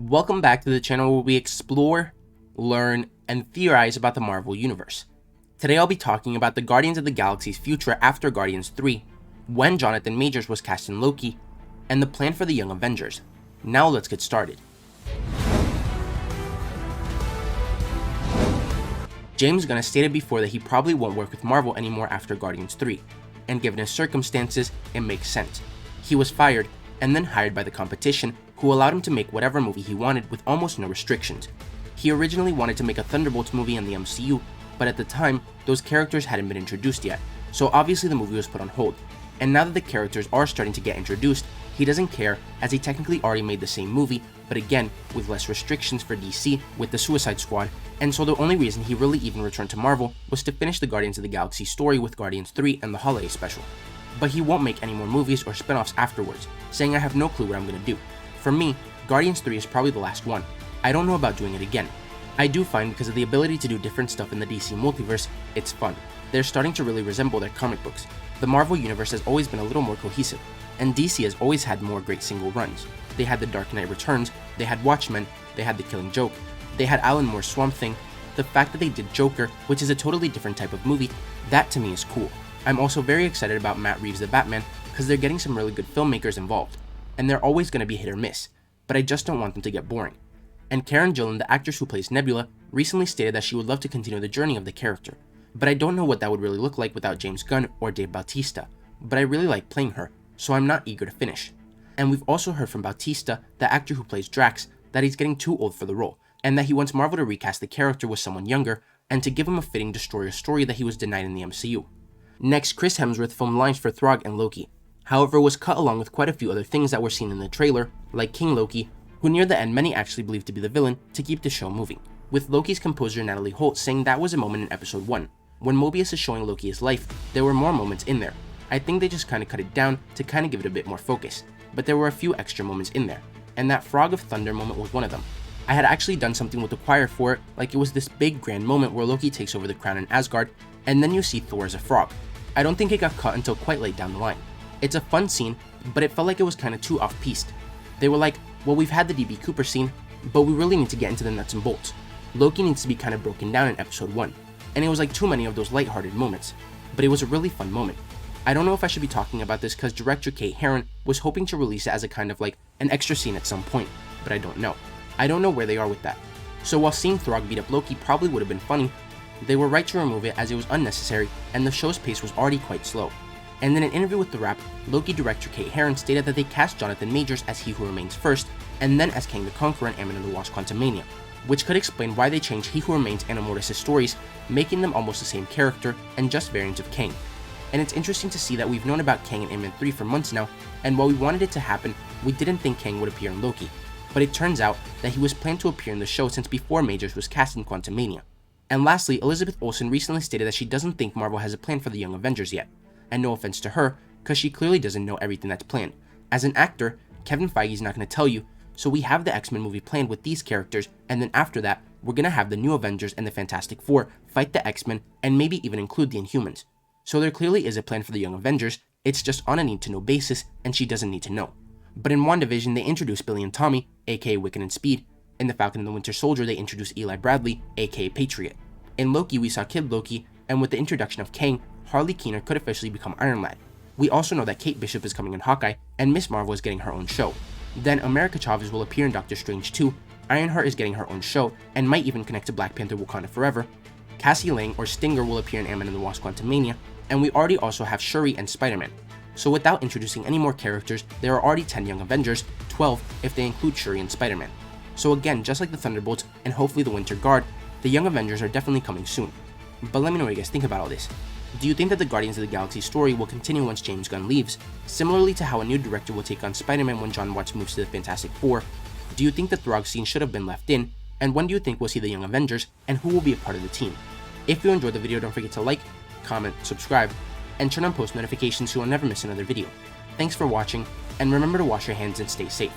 Welcome back to the channel where we explore, learn, and theorize about the Marvel Universe. Today I'll be talking about the Guardians of the Galaxy's future after Guardians 3, when Jonathan Majors was cast in Loki, and the plan for the Young Avengers. Now let's get started. James Gunn has stated before that he probably won't work with Marvel anymore after Guardians 3, and given his circumstances, it makes sense. He was fired and then hired by the competition, who allowed him to make whatever movie he wanted with almost no restrictions. He originally wanted to make a Thunderbolts movie in the MCU, but at the time, those characters hadn't been introduced yet, so obviously the movie was put on hold. And now that the characters are starting to get introduced, he doesn't care, as he technically already made the same movie, but again, with less restrictions for DC with the Suicide Squad, and so the only reason he really even returned to Marvel was to finish the Guardians of the Galaxy story with Guardians 3 and the holiday special. But he won't make any more movies or spin-offs afterwards, saying I have no clue what I'm gonna do. For me, Guardians 3 is probably the last one. I don't know about doing it again. I do find because of the ability to do different stuff in the DC multiverse, it's fun. They're starting to really resemble their comic books. The Marvel universe has always been a little more cohesive, and DC has always had more great single runs. They had The Dark Knight Returns, they had Watchmen, they had The Killing Joke, they had Alan Moore's Swamp Thing. The fact that they did Joker, which is a totally different type of movie, that to me is cool. I'm also very excited about Matt Reeves The Batman because they're getting some really good filmmakers involved, and they're always going to be hit or miss, but I just don't want them to get boring. And Karen Gillan, the actress who plays Nebula, recently stated that she would love to continue the journey of the character, but I don't know what that would really look like without James Gunn or Dave Bautista, but I really like playing her, so I'm not eager to finish. And we've also heard from Bautista, the actor who plays Drax, that he's getting too old for the role, and that he wants Marvel to recast the character with someone younger, and to give him a fitting Destroyer story that he was denied in the MCU. Next, Chris Hemsworth filmed lines for Throg and Loki. However, it was cut along with quite a few other things that were seen in the trailer, like King Loki, who near the end many actually believed to be the villain, to keep the show moving, with Loki's composer Natalie Holt saying that was a moment in episode 1. When Mobius is showing Loki his life, there were more moments in there. I think they just kinda cut it down to kinda give it a bit more focus, but there were a few extra moments in there, and that Frog of Thunder moment was one of them. I had actually done something with the choir for it, like it was this big grand moment where Loki takes over the crown in Asgard, and then you see Thor as a frog. I don't think it got cut until quite late down the line. It's a fun scene, but it felt like it was kinda too off-piste. They were like, well, we've had the DB Cooper scene, but we really need to get into the nuts and bolts. Loki needs to be kinda broken down in episode 1, and it was like too many of those lighthearted moments, but it was a really fun moment. I don't know if I should be talking about this because director Kate Herron was hoping to release it as a kind of like an extra scene at some point, but I don't know. I don't know where they are with that. So while seeing Throg beat up Loki probably would have been funny, they were right to remove it as it was unnecessary and the show's pace was already quite slow. And in an interview with The Wrap, Loki director Kate Herron stated that they cast Jonathan Majors as He Who Remains first, and then as Kang the Conqueror in Ant-Man and the Wasp Quantumania, which could explain why they changed He Who Remains and Immortus' stories, making them almost the same character and just variants of Kang. And it's interesting to see that we've known about Kang in Ant-Man 3 for months now, and while we wanted it to happen, we didn't think Kang would appear in Loki. But it turns out that he was planned to appear in the show since before Majors was cast in Quantumania. And lastly, Elizabeth Olsen recently stated that she doesn't think Marvel has a plan for the Young Avengers yet. And no offense to her, because she clearly doesn't know everything that's planned. As an actor, Kevin Feige's not going to tell you, so we have the X-Men movie planned with these characters, and then after that, we're going to have the New Avengers and the Fantastic Four fight the X-Men, and maybe even include the Inhumans. So there clearly is a plan for the Young Avengers, it's just on a need-to-know basis, and she doesn't need to know. But in WandaVision, they introduced Billy and Tommy, aka Wiccan and Speed. In The Falcon and the Winter Soldier, they introduced Eli Bradley, aka Patriot. In Loki, we saw Kid Loki, and with the introduction of Kang, Harley Keener could officially become Iron Lad. We also know that Kate Bishop is coming in Hawkeye, and Miss Marvel is getting her own show. Then America Chavez will appear in Doctor Strange 2, Ironheart is getting her own show, and might even connect to Black Panther Wakanda Forever. Cassie Lang or Stinger will appear in Ant-Man and the Wasp Quantumania, and we already also have Shuri and Spider-Man. So without introducing any more characters, there are already 10 Young Avengers, 12 if they include Shuri and Spider-Man. So again, just like the Thunderbolts and hopefully the Winter Guard, the Young Avengers are definitely coming soon. But let me know what you guys think about all this. Do you think that the Guardians of the Galaxy story will continue once James Gunn leaves, similarly to how a new director will take on Spider-Man when Jon Watts moves to the Fantastic Four? Do you think the Throg scene should have been left in? And when do you think we'll see the Young Avengers, and who will be a part of the team? If you enjoyed the video, don't forget to like, comment, subscribe, and turn on post notifications so you'll never miss another video. Thanks for watching, and remember to wash your hands and stay safe.